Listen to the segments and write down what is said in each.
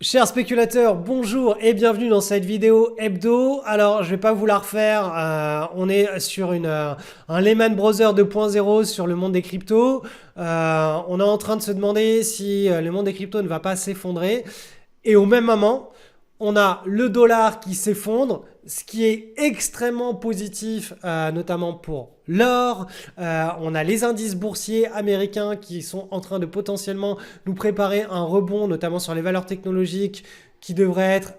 Chers spéculateurs, bonjour et bienvenue dans cette vidéo hebdo. Alors, je vais pas vous la refaire. On est sur un Lehman Brothers 2.0 sur le monde des cryptos. On est en train de se demander si le monde des cryptos ne va pas s'effondrer. Et au même moment, on a le dollar qui s'effondre, ce qui est extrêmement positif, notamment pour l'or. On a les indices boursiers américains qui sont en train de potentiellement nous préparer un rebond, notamment sur les valeurs technologiques, qui devrait être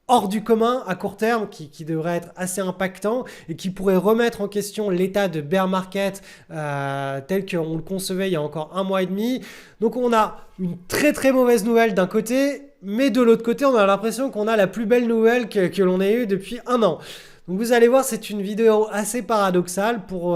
hors du commun à court terme, qui devrait être assez impactant et qui pourrait remettre en question l'état de bear market tel qu'on le concevait il y a encore un mois et demi. Donc on a une très très mauvaise nouvelle d'un côté, mais de l'autre côté on a l'impression qu'on a la plus belle nouvelle que l'on ait eue depuis un an. Donc vous allez voir, c'est une vidéo assez paradoxale. Pour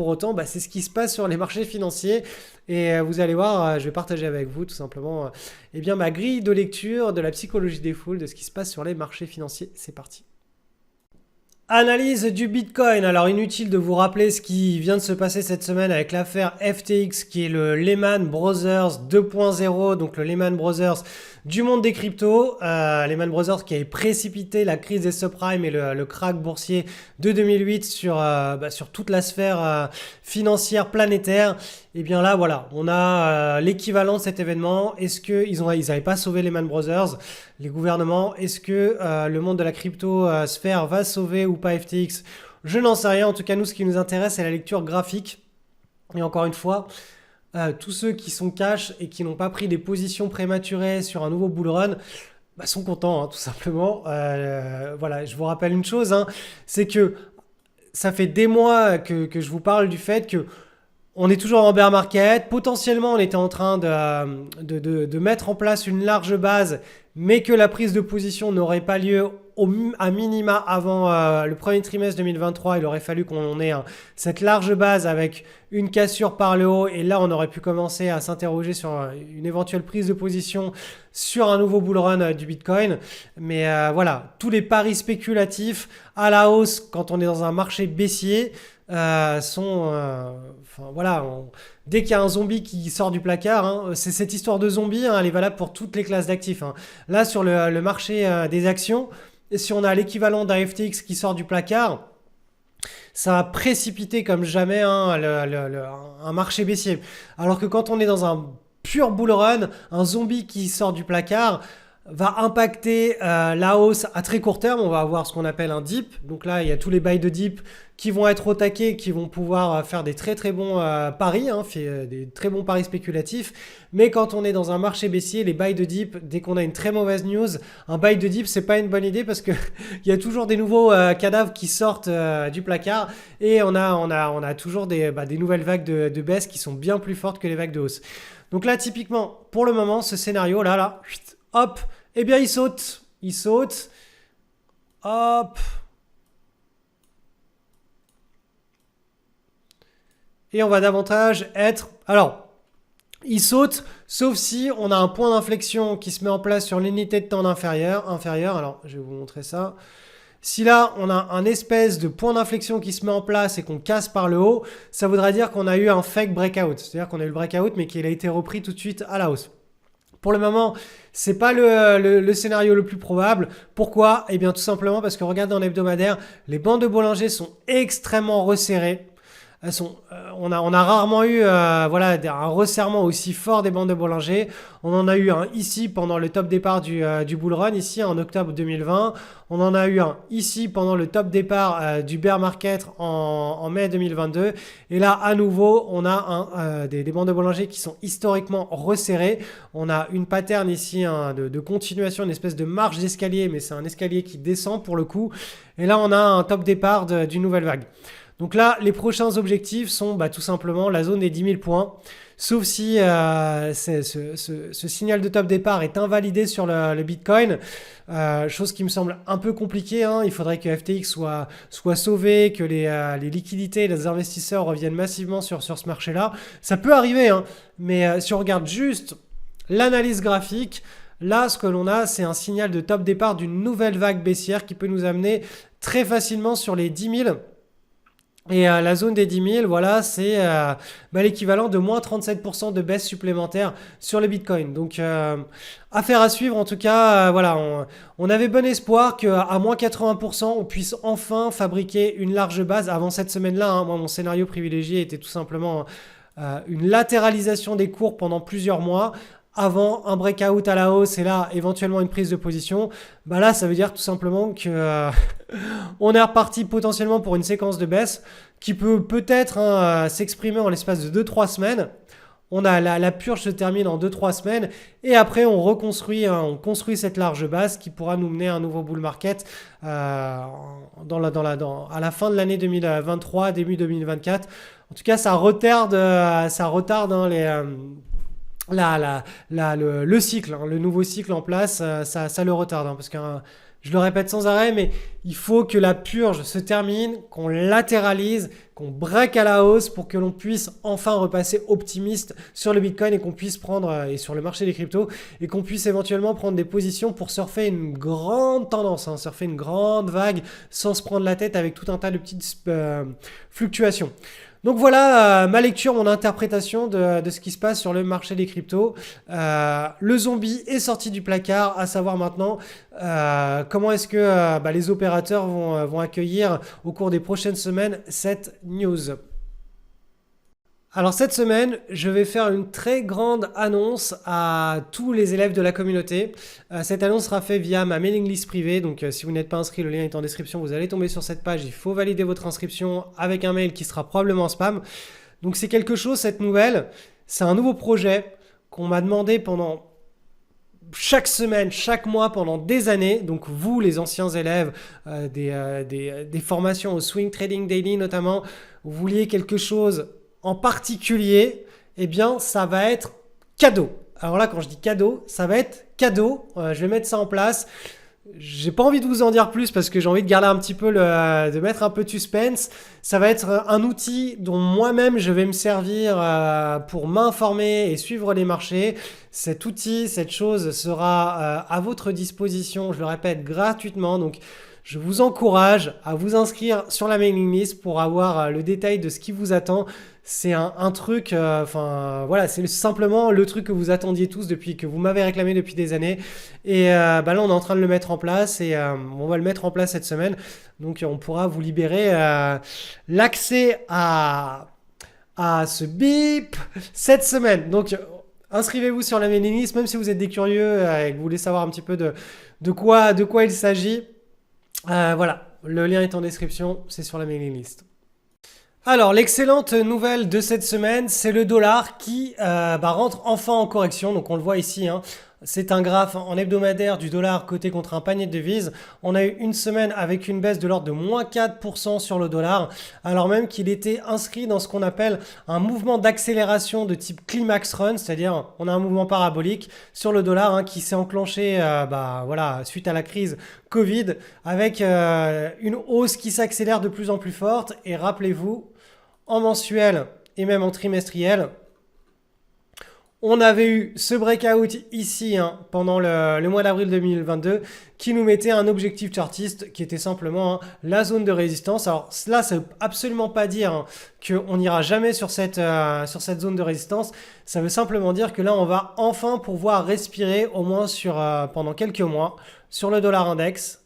autant, c'est ce qui se passe sur les marchés financiers. Et vous allez voir, je vais partager avec vous tout simplement ma grille de lecture de la psychologie des foules, de ce qui se passe sur les marchés financiers. C'est parti. Analyse du Bitcoin. Alors inutile de vous rappeler ce qui vient de se passer cette semaine avec l'affaire FTX qui est le Lehman Brothers 2.0, donc le Lehman Brothers du monde des cryptos. Lehman Brothers qui avait précipité la crise des subprimes et le krach boursier de 2008 sur toute la sphère financière planétaire. Et bien là, voilà, on a l'équivalent de cet événement. Est-ce qu'ils n'avaient pas sauvé Lehman Brothers, les gouvernements? Est-ce que le monde de la crypto-sphère va sauver ou pas FTX? Je n'en sais rien. En tout cas, nous, ce qui nous intéresse, c'est la lecture graphique. Et encore une fois, tous ceux qui sont cash et qui n'ont pas pris des positions prématurées sur un nouveau bull run sont contents, hein, tout simplement. Voilà, je vous rappelle une chose, hein, c'est que ça fait des mois que je vous parle du fait que on est toujours en bear market. Potentiellement, on était en train de mettre en place une large base, mais que la prise de position n'aurait pas lieu à minima avant le premier trimestre 2023. Il aurait fallu qu'on ait cette large base avec une cassure par le haut. Et là, on aurait pu commencer à s'interroger sur une éventuelle prise de position sur un nouveau bull run du Bitcoin. Mais voilà, tous les paris spéculatifs à la hausse quand on est dans un marché baissier dès qu'il y a un zombie qui sort du placard, hein, c'est cette histoire de zombie, hein, elle est valable pour toutes les classes d'actifs, hein. Là, sur le marché des actions, si on a l'équivalent d'un FTX qui sort du placard, ça va précipiter comme jamais, hein, un marché baissier. Alors que quand on est dans un pur bull run, un zombie qui sort du placard va impacter la hausse à très court terme. On va avoir ce qu'on appelle un dip. Donc là, il y a tous les buys de dip qui vont être au taquet, qui vont pouvoir faire des très très bons paris, hein, des très bons paris spéculatifs. Mais quand on est dans un marché baissier, les buys de dip, dès qu'on a une très mauvaise news, un buy de dip, c'est pas une bonne idée parce que il y a toujours des nouveaux cadavres qui sortent du placard et on a toujours des nouvelles vagues de baisse qui sont bien plus fortes que les vagues de hausse. Donc là, typiquement, pour le moment, ce scénario là, hop, il saute, hop. Et on va davantage être... Alors, il saute, sauf si on a un point d'inflexion qui se met en place sur l'unité de temps inférieure. Alors, je vais vous montrer ça. Si là, on a un espèce de point d'inflexion qui se met en place et qu'on casse par le haut, ça voudra dire qu'on a eu un fake breakout. C'est-à-dire qu'on a eu le breakout, mais qu'il a été repris tout de suite à la hausse. Pour le moment, c'est pas le scénario le plus probable. Pourquoi? Eh bien, tout simplement parce que regardez en hebdomadaire, les bandes de Bollinger sont extrêmement resserrées. On a rarement eu un resserrement aussi fort des bandes de Bollinger. On en a eu un ici pendant le top départ du bull run, ici en octobre 2020. On en a eu un ici pendant le top départ du bear market en mai 2022. Et là, à nouveau, on a des bandes de Bollinger qui sont historiquement resserrées. On a une pattern ici, hein, de continuation, une espèce de marche d'escalier, mais c'est un escalier qui descend pour le coup. Et là, on a un top départ d'une nouvelle vague. Donc là, les prochains objectifs sont tout simplement la zone des 10 000 points. Sauf si ce signal de top départ est invalidé sur le Bitcoin. Chose qui me semble un peu compliquée, hein. Il faudrait que FTX soit sauvé, que les liquidités et les investisseurs reviennent massivement sur ce marché-là. Ça peut arriver, hein. Mais si on regarde juste l'analyse graphique, là, ce que l'on a, c'est un signal de top départ d'une nouvelle vague baissière qui peut nous amener très facilement sur les 10 000. Et la zone des 10 000, voilà, c'est l'équivalent de moins 37% de baisse supplémentaire sur le Bitcoin. Donc, affaire à suivre. En tout cas, voilà, on avait bon espoir qu'à moins 80%, on puisse enfin fabriquer une large base avant cette semaine-là, hein. Moi, mon scénario privilégié était tout simplement une latéralisation des cours pendant plusieurs mois avant un breakout à la hausse et là éventuellement une prise de position. Bah là, ça veut dire tout simplement que on est reparti potentiellement pour une séquence de baisse qui peut peut-être s'exprimer en l'espace de 2-3 semaines. On a la purge se termine en 2-3 semaines et après on reconstruit, on construit cette large base qui pourra nous mener à un nouveau bull market à la fin de l'année 2023, début 2024. En tout cas, ça retarde le cycle, hein, le nouveau cycle en place, ça le retarde, hein, parce que je le répète sans arrêt, mais il faut que la purge se termine, qu'on latéralise, qu'on break à la hausse pour que l'on puisse enfin repasser optimiste sur le Bitcoin et qu'on puisse prendre, et sur le marché des cryptos, et qu'on puisse éventuellement prendre des positions pour surfer une grande tendance, hein, surfer une grande vague sans se prendre la tête avec tout un tas de petites fluctuations. Donc voilà ma lecture, mon interprétation de ce qui se passe sur le marché des cryptos. Le zombie est sorti du placard, à savoir maintenant comment est-ce que les opérateurs vont accueillir au cours des prochaines semaines cette news. Alors cette semaine, je vais faire une très grande annonce à tous les élèves de la communauté. Cette annonce sera faite via ma mailing list privée. Donc si vous n'êtes pas inscrit, le lien est en description. Vous allez tomber sur cette page. Il faut valider votre inscription avec un mail qui sera probablement spam. Donc c'est quelque chose, cette nouvelle. C'est un nouveau projet qu'on m'a demandé pendant chaque semaine, chaque mois, pendant des années. Donc vous, les anciens élèves des formations au Swing Trading Daily notamment, vous vouliez quelque chose en particulier, eh bien, ça va être cadeau. Alors là, quand je dis cadeau, ça va être cadeau. Je vais mettre ça en place. J'ai pas envie de vous en dire plus parce que j'ai envie de garder un petit peu de mettre un peu de suspense. Ça va être un outil dont moi-même je vais me servir pour m'informer et suivre les marchés. Cet outil, cette chose sera à votre disposition, je le répète, gratuitement. Donc, je vous encourage à vous inscrire sur la mailing list pour avoir le détail de ce qui vous attend. C'est un truc, voilà, c'est simplement le truc que vous attendiez tous depuis que vous m'avez réclamé depuis des années. Et là, on est en train de le mettre en place et on va le mettre en place cette semaine. Donc, on pourra vous libérer l'accès à ce bip cette semaine. Donc, inscrivez-vous sur la mailing list, même si vous êtes des curieux et que vous voulez savoir un petit peu de quoi il s'agit. Voilà, le lien est en description, c'est sur la mailing list. Alors, l'excellente nouvelle de cette semaine, c'est le dollar qui rentre enfin en correction. Donc, on le voit ici, hein. C'est un graphe en hebdomadaire du dollar coté contre un panier de devises. On a eu une semaine avec une baisse de l'ordre de moins 4% sur le dollar, alors même qu'il était inscrit dans ce qu'on appelle un mouvement d'accélération de type climax run, c'est-à-dire on a un mouvement parabolique sur le dollar, hein, qui s'est enclenché suite à la crise Covid avec une hausse qui s'accélère de plus en plus forte. Et rappelez-vous, en mensuel et même en trimestriel, on avait eu ce breakout ici, hein, pendant le mois d'avril 2022 qui nous mettait un objectif chartiste qui était simplement, hein, la zone de résistance. Alors cela, ça ne veut absolument pas dire, hein, qu'on n'ira jamais sur cette zone de résistance. Ça veut simplement dire que là, on va enfin pouvoir respirer au moins pendant quelques mois sur le dollar index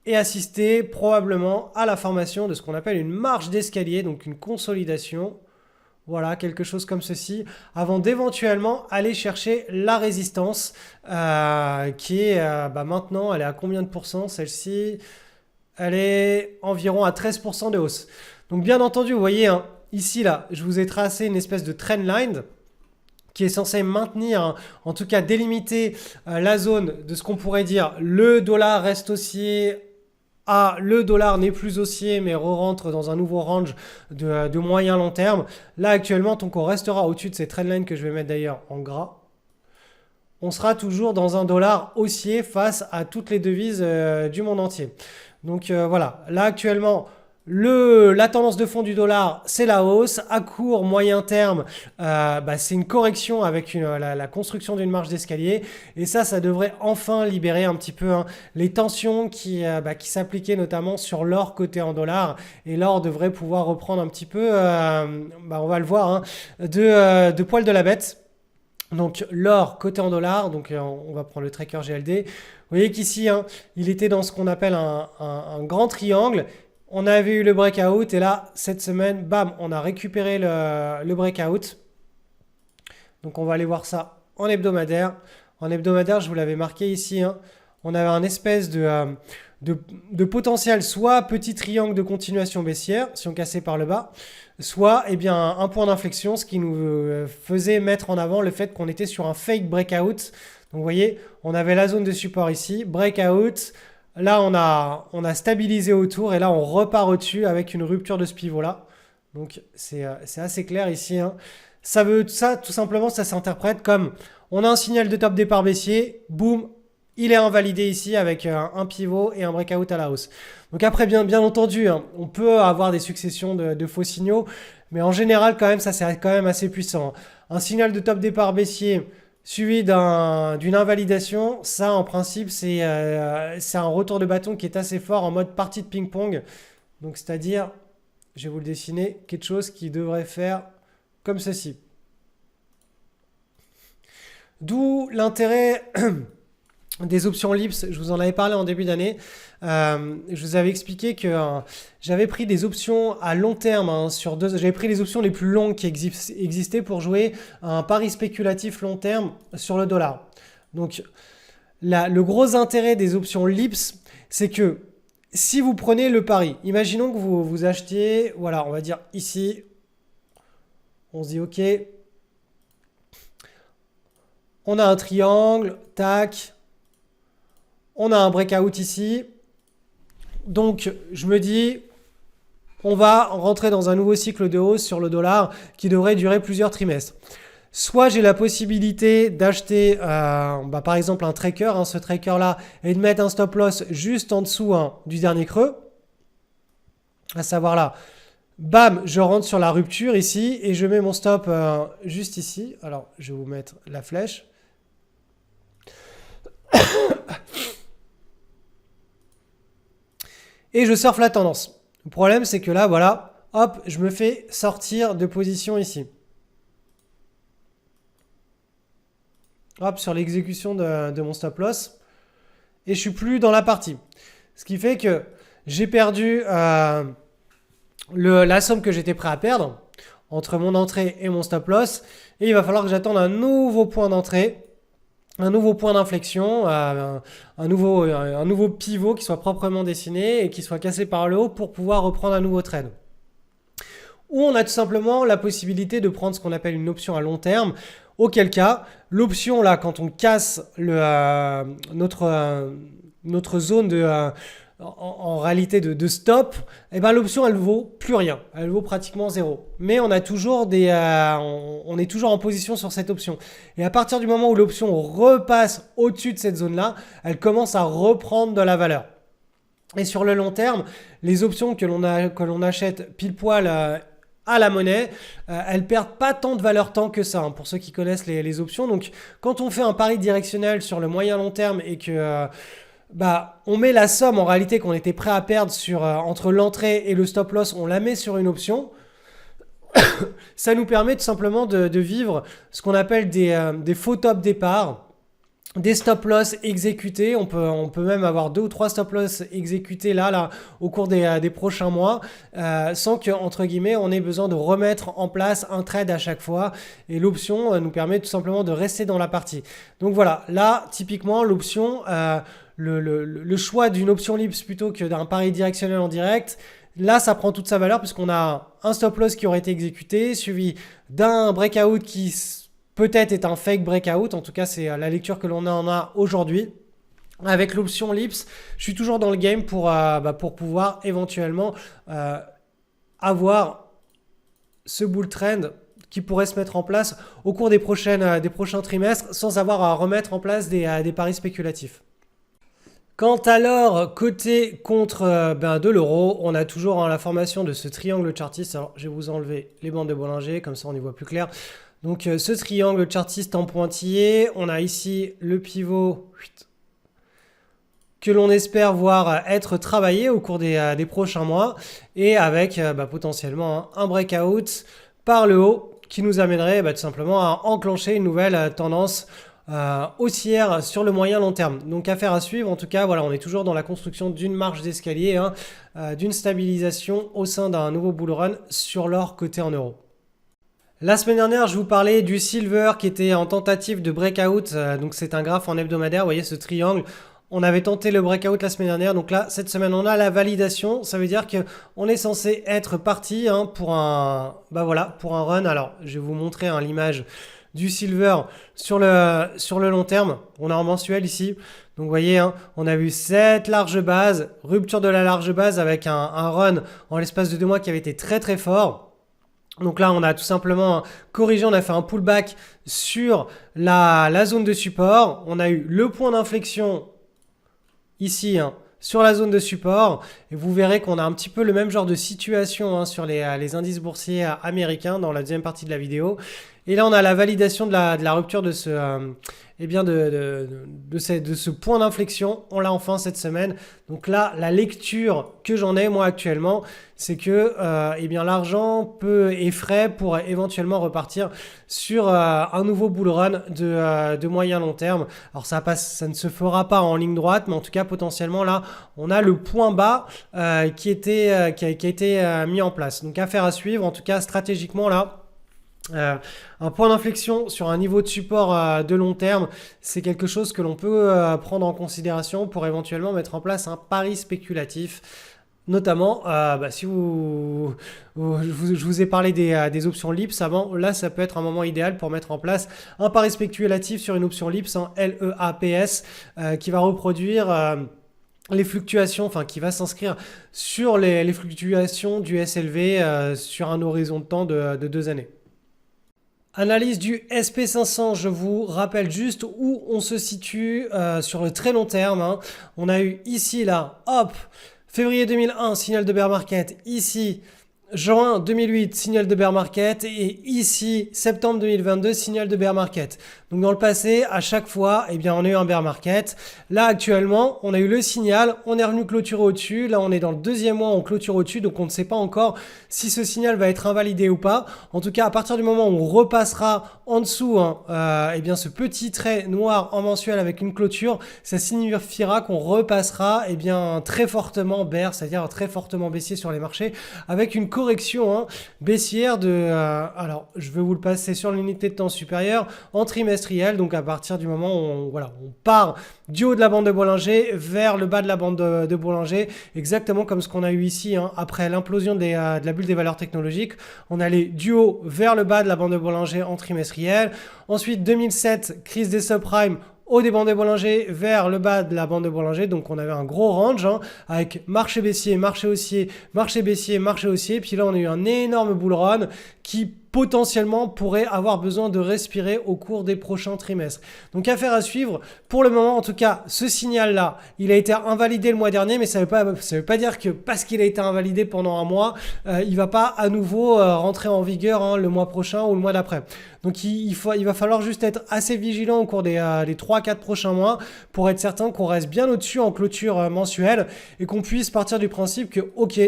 et assister probablement à la formation de ce qu'on appelle une marche d'escalier, donc une consolidation. Voilà, quelque chose comme ceci, avant d'éventuellement aller chercher la résistance qui est maintenant, elle est à combien de pourcents celle-ci? Elle est environ à 13% de hausse. Donc bien entendu, vous voyez, hein, ici, là, je vous ai tracé une espèce de trendline qui est censé maintenir, hein, en tout cas délimiter la zone de ce qu'on pourrait dire le dollar reste haussier. Le dollar n'est plus haussier mais re-rentre dans un nouveau range de moyen long terme. Là actuellement, tant qu'on restera au-dessus de ces trendlines que je vais mettre d'ailleurs en gras, on sera toujours dans un dollar haussier face à toutes les devises du monde entier. Donc voilà, là actuellement, La tendance de fond du dollar, c'est la hausse. À court, moyen terme, c'est une correction avec la construction d'une marche d'escalier. Et ça devrait enfin libérer un petit peu les tensions qui s'appliquaient notamment sur l'or coté en dollars. Et l'or devrait pouvoir reprendre un petit peu, on va le voir, de poil de la bête. Donc l'or coté en dollars, donc on va prendre le tracker GLD. Vous voyez qu'ici, il était dans ce qu'on appelle un grand triangle. On avait eu le breakout et là, cette semaine, bam, on a récupéré le breakout. Donc on va aller voir ça en hebdomadaire. En hebdomadaire, je vous l'avais marqué ici, on avait un espèce de potentiel, soit petit triangle de continuation baissière, si on cassait par le bas, soit un point d'inflexion, ce qui nous faisait mettre en avant le fait qu'on était sur un fake breakout. Donc vous voyez, on avait la zone de support ici, breakout. Là, on a stabilisé autour et là, on repart au-dessus avec une rupture de ce pivot-là. Donc, c'est assez clair ici. Ça, tout simplement, ça s'interprète comme on a un signal de top départ baissier, boum, il est invalidé ici avec un pivot et un breakout à la hausse. Donc après, bien entendu, on peut avoir des successions de faux signaux, mais en général, quand même, ça c'est quand même assez puissant. Un signal de top départ baissier suivi d'une invalidation, ça en principe c'est un retour de bâton qui est assez fort en mode partie de ping-pong. Donc c'est-à-dire, je vais vous le dessiner, quelque chose qui devrait faire comme ceci. D'où l'intérêt des options LIPS, je vous en avais parlé en début d'année. Je vous avais expliqué que j'avais pris des options à long terme j'avais pris les options les plus longues qui existaient pour jouer un pari spéculatif long terme sur le dollar. Donc le gros intérêt des options LIPS, c'est que si vous prenez le pari, imaginons que vous achetiez, voilà, on va dire ici, on se dit ok, on a un triangle, tac, on a un breakout ici. Donc, je me dis, on va rentrer dans un nouveau cycle de hausse sur le dollar qui devrait durer plusieurs trimestres. Soit j'ai la possibilité d'acheter, par exemple, un tracker, ce tracker-là, et de mettre un stop loss juste en dessous du dernier creux. À savoir là, bam, je rentre sur la rupture ici et je mets mon stop juste ici. Alors, je vais vous mettre la flèche. Et je surfe la tendance. Le problème, c'est que là, voilà, hop, je me fais sortir de position ici. Hop, sur l'exécution de mon stop loss. Et je suis plus dans la partie. Ce qui fait que j'ai perdu la somme que j'étais prêt à perdre entre mon entrée et mon stop loss. Et il va falloir que j'attende un nouveau point d'entrée, un nouveau point d'inflexion, un nouveau pivot qui soit proprement dessiné et qui soit cassé par le haut pour pouvoir reprendre un nouveau trade. Ou on a tout simplement la possibilité de prendre ce qu'on appelle une option à long terme, auquel cas, l'option là, quand on casse notre zone en réalité de stop, l'option elle vaut plus rien, elle vaut pratiquement zéro. Mais on a toujours on est toujours en position sur cette option. Et à partir du moment où l'option repasse au-dessus de cette zone-là, elle commence à reprendre de la valeur. Et sur le long terme, les options que l'on achète pile poil à la monnaie, elles perdent pas tant de valeur tant que ça, pour ceux qui connaissent les options. Donc quand on fait un pari directionnel sur le moyen long terme et que on met la somme en réalité qu'on était prêt à perdre entre l'entrée et le stop loss, on la met sur une option. Ça nous permet tout simplement de vivre ce qu'on appelle des faux top départ, des stop loss exécutés. On peut même avoir 2 ou 3 stop loss exécutés là au cours des prochains mois, sans que, entre guillemets, on ait besoin de remettre en place un trade à chaque fois. Et l'option nous permet tout simplement de rester dans la partie. Donc voilà, là, typiquement, l'option, le choix d'une option LIPS plutôt que d'un pari directionnel en direct, là ça prend toute sa valeur puisqu'on a un stop loss qui aurait été exécuté, suivi d'un breakout qui peut-être est un fake breakout, en tout cas c'est la lecture que l'on en a aujourd'hui. Avec l'option LIPS, je suis toujours dans le game pour pouvoir éventuellement avoir ce bull trend qui pourrait se mettre en place au cours des prochains trimestres sans avoir à remettre en place des paris spéculatifs. Quant alors côté contre de l'euro, on a toujours la formation de ce triangle chartiste. Alors je vais vous enlever les bandes de Bollinger, comme ça on y voit plus clair. Donc ce triangle chartiste en pointillé, on a ici le pivot que l'on espère voir être travaillé au cours des prochains mois et avec potentiellement un breakout par le haut qui nous amènerait tout simplement à enclencher une nouvelle tendance haussière sur le moyen long terme. Donc affaire à suivre, en tout cas voilà, on est toujours dans la construction d'une marche d'escalier, d'une stabilisation au sein d'un nouveau bull run sur l'or coté en euros. La semaine dernière, je vous parlais du silver qui était en tentative de breakout, donc c'est un graphe en hebdomadaire, vous voyez ce triangle. On avait tenté le breakout la semaine dernière, donc là, cette semaine, on a la validation. Ça veut dire qu'on est censé être parti pour pour un run. Alors, je vais vous montrer l'image du silver sur le long terme. On est en mensuel ici. Donc, vous voyez, on a vu cette large base, rupture de la large base avec un run en l'espace de 2 mois qui avait été très, très fort. Donc là, on a tout simplement corrigé, on a fait un pullback sur la zone de support. On a eu le point d'inflexion ici sur la zone de support et vous verrez qu'on a un petit peu le même genre de situation sur les indices boursiers américains dans la deuxième partie de la vidéo. Et là, on a la validation de la rupture de ce point d'inflexion. On l'a enfin cette semaine. Donc là, la lecture que j'en ai moi actuellement, c'est que l'argent est frais pour éventuellement repartir sur un nouveau bull run de moyen long terme. Alors ça ne se fera pas en ligne droite, mais en tout cas potentiellement là, on a le point bas qui a été mis en place. Donc affaire à suivre. En tout cas stratégiquement là. Un point d'inflexion sur un niveau de support de long terme, c'est quelque chose que l'on peut prendre en considération pour éventuellement mettre en place un pari spéculatif. Notamment, si je vous ai parlé des options LIPS avant, là ça peut être un moment idéal pour mettre en place un pari spéculatif sur une option LIPS, LEAPS, qui va reproduire les fluctuations, qui va s'inscrire sur les fluctuations du SLV sur un horizon de temps de 2 années. Analyse du SP500, je vous rappelle juste où on se situe sur le très long terme. On a eu ici, là, hop, février 2001, signal de bear market, ici, juin 2008, signal de bear market et ici, septembre 2022, signal de bear market. Donc dans le passé, à chaque fois, on a eu un bear market. Là actuellement, on a eu le signal, on est revenu clôturer au-dessus. Là, on est dans le 2e mois, on clôture au-dessus, donc on ne sait pas encore si ce signal va être invalidé ou pas. En tout cas, à partir du moment où on repassera en dessous, ce petit trait noir en mensuel avec une clôture, ça signifiera qu'on repassera très fortement bear, c'est-à-dire très fortement baissier sur les marchés, avec une correction baissière alors je vais vous le passer sur l'unité de temps supérieure en trimestriel. Donc à partir du moment où on part du haut de la bande de Bollinger vers le bas de la bande de Bollinger, exactement comme ce qu'on a eu ici après l'implosion de la bulle des valeurs technologiques. On allait du haut vers le bas de la bande de Bollinger en trimestriel. Ensuite 2007, crise des subprimes, haut des bandes de Bollinger vers le bas de la bande de Bollinger. Donc on avait un gros range avec marché baissier, marché haussier, marché baissier, marché haussier. Puis là on a eu un énorme bull run qui potentiellement pourrait avoir besoin de respirer au cours des prochains trimestres. Donc affaire à suivre. Pour le moment, en tout cas, ce signal-là, il a été invalidé le mois dernier, mais ça veut pas dire que parce qu'il a été invalidé pendant un mois, il va pas à nouveau rentrer en vigueur le mois prochain ou le mois d'après. Donc il va falloir juste être assez vigilant au cours des 3-4 prochains mois pour être certain qu'on reste bien au-dessus en clôture mensuelle et qu'on puisse partir du principe que, ok,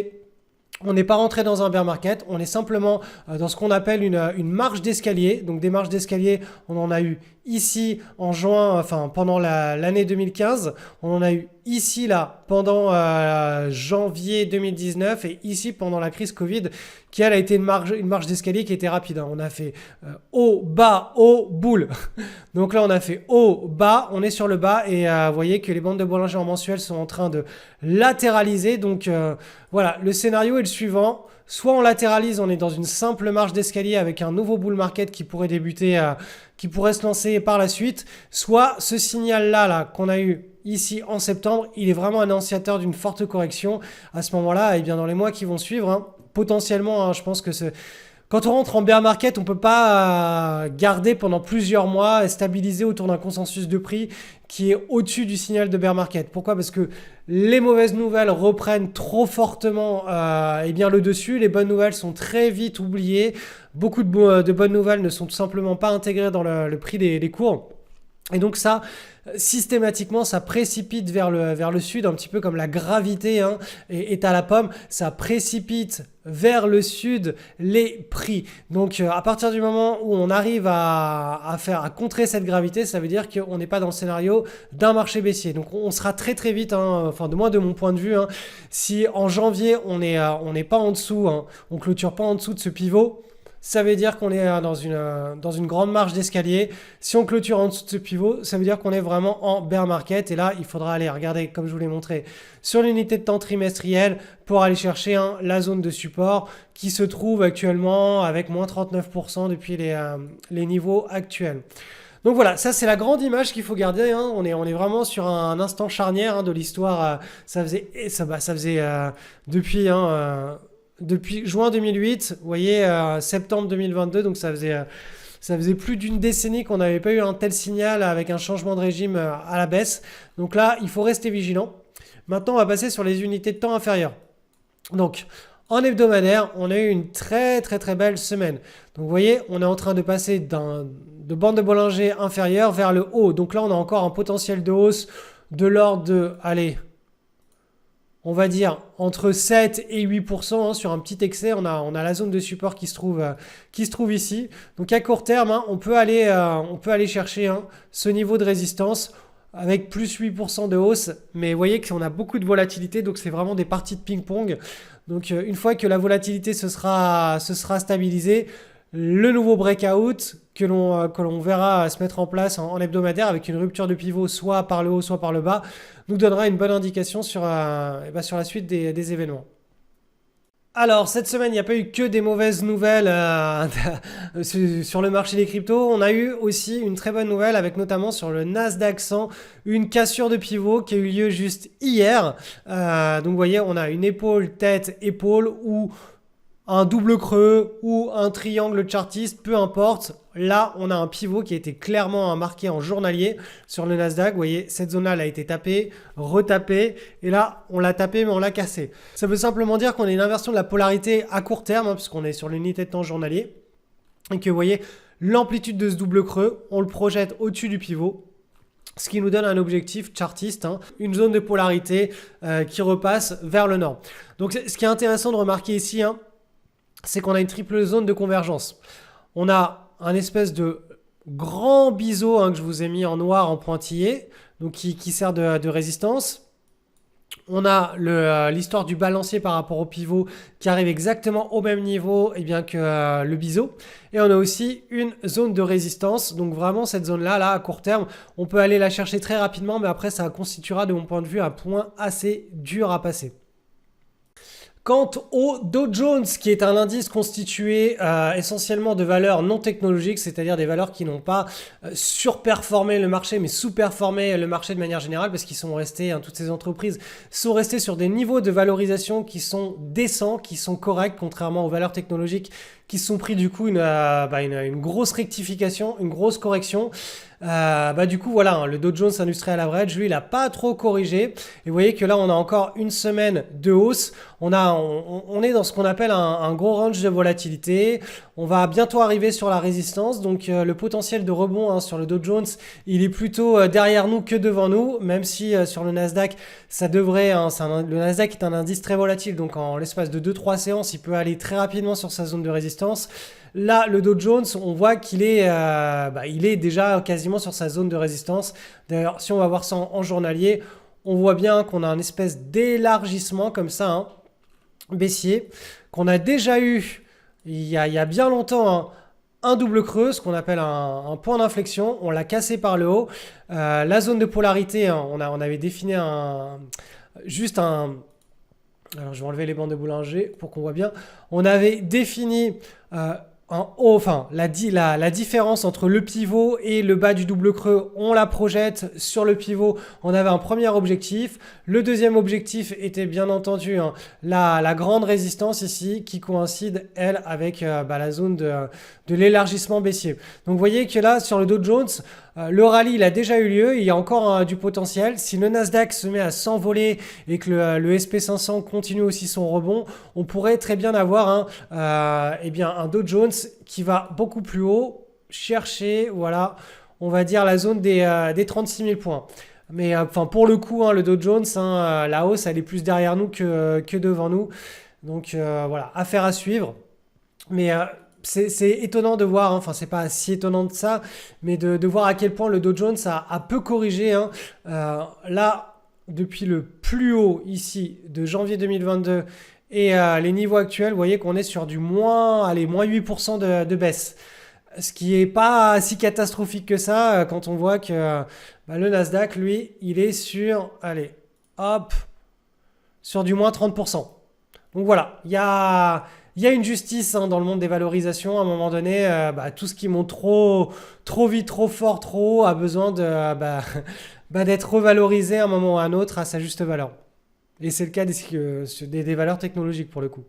on n'est pas rentré dans un bear market, on est simplement dans ce qu'on appelle une marche d'escalier. Donc des marches d'escalier, on en a eu ici en juin, pendant l'année 2015. On en a eu ici là pendant janvier 2019 et ici pendant la crise Covid qui elle a été une marche d'escalier qui était rapide. On a fait haut, bas, haut, boule. Donc là on a fait haut, bas, on est sur le bas et vous voyez que les bandes de Bollinger en mensuel sont en train de latéraliser. Donc voilà, le scénario est le suivant. Soit on latéralise, on est dans une simple marche d'escalier avec un nouveau bull market qui pourrait débuter, qui pourrait se lancer par la suite. Soit ce signal-là qu'on a eu ici en septembre, il est vraiment annonciateur d'une forte correction. À ce moment-là, dans les mois qui vont suivre, potentiellement, je pense que Quand on rentre en bear market, on ne peut pas garder pendant plusieurs mois et stabiliser autour d'un consensus de prix qui est au-dessus du signal de bear market. Pourquoi? Parce que les mauvaises nouvelles reprennent trop fortement eh bien, le dessus. Les bonnes nouvelles sont très vite oubliées. Beaucoup de bonnes nouvelles ne sont tout simplement pas intégrées dans le prix des cours. Et donc ça, systématiquement, ça précipite vers le sud, un petit peu comme la gravité hein, est à la pomme. Ça précipite vers le sud les prix. Donc à partir du moment où on arrive à contrer cette gravité, ça veut dire qu'on n'est pas dans le scénario d'un marché baissier. Donc on sera très très vite, hein, enfin de moins de mon point de vue, hein, si en janvier on n'est pas en dessous, hein, on clôture pas en dessous de ce pivot. Ça veut dire qu'on est dans une grande marge d'escalier. Si on clôture en dessous de ce pivot, ça veut dire qu'on est vraiment en bear market. Et là, il faudra aller regarder, comme je vous l'ai montré, sur l'unité de temps trimestrielle pour aller chercher la zone de support qui se trouve actuellement avec moins 39% depuis les niveaux actuels. Donc voilà, ça c'est la grande image qu'il faut garder. Hein. On est vraiment sur un instant charnière hein, de l'histoire. Ça faisait depuis... depuis juin 2008, vous voyez, septembre 2022, donc ça faisait plus d'une décennie qu'on n'avait pas eu un tel signal avec un changement de régime à la baisse. Donc là, il faut rester vigilant. Maintenant, on va passer sur les unités de temps inférieures. Donc, en hebdomadaire, on a eu une très très très belle semaine. Donc vous voyez, on est en train de passer de bande de Bollinger inférieure vers le haut. Donc là, on a encore un potentiel de hausse de l'ordre de, allez, on va dire entre 7 et 8% hein, sur un petit excès. On a la zone de support qui se trouve ici. Donc à court terme, hein, on peut aller chercher hein, ce niveau de résistance avec plus 8% de hausse. Mais vous voyez qu'on a beaucoup de volatilité, donc c'est vraiment des parties de ping-pong. Donc une fois que la volatilité se sera stabilisée, le nouveau breakout que l'on verra se mettre en place en hebdomadaire avec une rupture de pivot soit par le haut, soit par le bas, nous donnera une bonne indication sur la suite des événements. Alors, cette semaine, il n'y a pas eu que des mauvaises nouvelles sur le marché des cryptos. On a eu aussi une très bonne nouvelle avec notamment sur le Nasdaq 100, une cassure de pivot qui a eu lieu juste hier. Donc, vous voyez, on a une épaule, tête, épaule ou un double creux ou un triangle chartiste, peu importe. Là, on a un pivot qui a été clairement marqué en journalier sur le Nasdaq. Vous voyez, cette zone-là, elle a été tapée, retapée. Et là, on l'a tapé, mais on l'a cassé. Ça veut simplement dire qu'on a une inversion de la polarité à court terme, hein, puisqu'on est sur l'unité de temps journalier. Et que vous voyez, l'amplitude de ce double creux, on le projette au-dessus du pivot. Ce qui nous donne un objectif chartiste, hein, une zone de polarité qui repasse vers le nord. Donc, ce qui est intéressant de remarquer ici, hein, c'est qu'on a une triple zone de convergence. On a un espèce de grand biseau hein, que je vous ai mis en noir en pointillé, donc qui sert de résistance. On a l'histoire du balancier par rapport au pivot qui arrive exactement au même niveau bien que le biseau. Et on a aussi une zone de résistance. Donc vraiment cette zone-là, à court terme, on peut aller la chercher très rapidement, mais après ça constituera de mon point de vue un point assez dur à passer. Quant au Dow Jones, qui est un indice constitué essentiellement de valeurs non technologiques, c'est-à-dire des valeurs qui n'ont pas surperformé le marché, mais sous-performé le marché de manière générale, parce qu'ils sont restés, hein, toutes ces entreprises sont restées sur des niveaux de valorisation qui sont décents, qui sont corrects, contrairement aux valeurs technologiques qui se sont pris du coup une grosse rectification, une grosse correction. Du coup voilà, hein, le Dow Jones Industrial Average, lui il n'a pas trop corrigé. Et vous voyez que là on a encore une semaine de hausse. On est dans ce qu'on appelle un gros range de volatilité. On va bientôt arriver sur la résistance. Donc le potentiel de rebond hein, sur le Dow Jones, il est plutôt derrière nous que devant nous. Même si sur le Nasdaq, ça devrait... Hein, le Nasdaq est un indice très volatile. Donc en l'espace de 2-3 séances, il peut aller très rapidement sur sa zone de résistance. Là, le Dow Jones, on voit qu'il est, il est déjà quasiment sur sa zone de résistance. D'ailleurs, si on va voir ça en journalier, on voit bien qu'on a une espèce d'élargissement comme ça, hein, baissier, qu'on a déjà eu il y a bien longtemps, hein, un double creux, ce qu'on appelle un point d'inflexion. On l'a cassé par le haut. La zone de polarité, hein, on avait défini juste un... Alors, je vais enlever les bandes de Bollinger pour qu'on voit bien. On avait défini en haut, enfin, la différence entre le pivot et le bas du double creux, on la projette sur le pivot. On avait un premier objectif. Le deuxième objectif était bien entendu la grande résistance ici qui coïncide, elle, avec la zone de l'élargissement baissier. Donc, vous voyez que là, sur le Dow Jones, le rallye, il a déjà eu lieu. Il y a encore du potentiel. Si le Nasdaq se met à s'envoler et que le SP500 continue aussi son rebond, on pourrait très bien avoir un Dow Jones qui va beaucoup plus haut, chercher, voilà, on va dire la zone des 36 000 points. Mais pour le coup, le Dow Jones, la hausse, elle est plus derrière nous que devant nous. Donc voilà, affaire à suivre. Mais c'est étonnant de voir, enfin c'est pas si étonnant de ça, mais de voir à quel point le Dow Jones a peu corrigé. Là, depuis le plus haut ici de janvier 2022 et les niveaux actuels, vous voyez qu'on est sur du moins 8% de baisse. Ce qui n'est pas si catastrophique que ça quand on voit que le Nasdaq, lui, il est sur, allez, hop, sur du moins 30%. Donc voilà, il y a une justice dans le monde des valorisations. À un moment donné, tout ce qui monte trop vite, trop fort, trop haut a besoin d'être revalorisé à un moment ou à un autre à sa juste valeur. Et c'est le cas des valeurs technologiques pour le coup.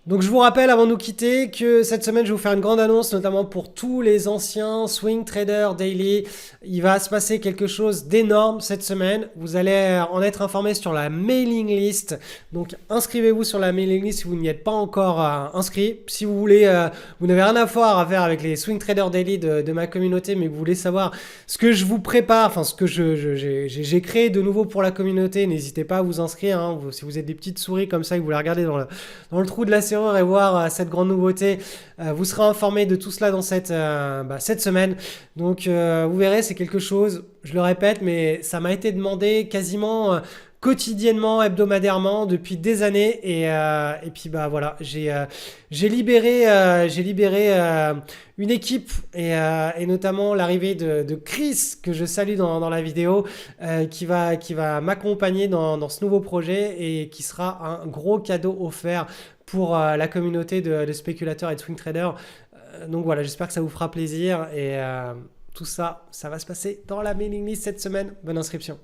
Donc je vous rappelle avant de nous quitter que cette semaine je vais vous faire une grande annonce, notamment pour tous les anciens swing traders daily. Il va se passer quelque chose d'énorme cette semaine. Vous allez en être informé sur la mailing list. Donc inscrivez-vous sur la mailing list si vous n'y êtes pas encore inscrit. Si vous voulez, vous n'avez rien à faire avec les swing traders daily de ma communauté, mais vous voulez savoir ce que je vous prépare, enfin ce que j'ai créé de nouveau pour la communauté, n'hésitez pas à vous inscrire. Si vous êtes des petites souris comme ça et que vous voulez regarder dans le trou de la serrure et voir cette grande nouveauté, vous serez informé de tout cela dans cette semaine. Donc vous verrez, c'est quelque chose, je le répète, mais ça m'a été demandé quasiment quotidiennement, hebdomadairement depuis des années et puis voilà, j'ai libéré une équipe et notamment l'arrivée de Chris que je salue dans la vidéo qui va m'accompagner dans ce nouveau projet et qui sera un gros cadeau offert pour la communauté de spéculateurs et de swing traders. Donc voilà, j'espère que ça vous fera plaisir et tout ça, ça va se passer dans la mailing list cette semaine. Bonne inscription.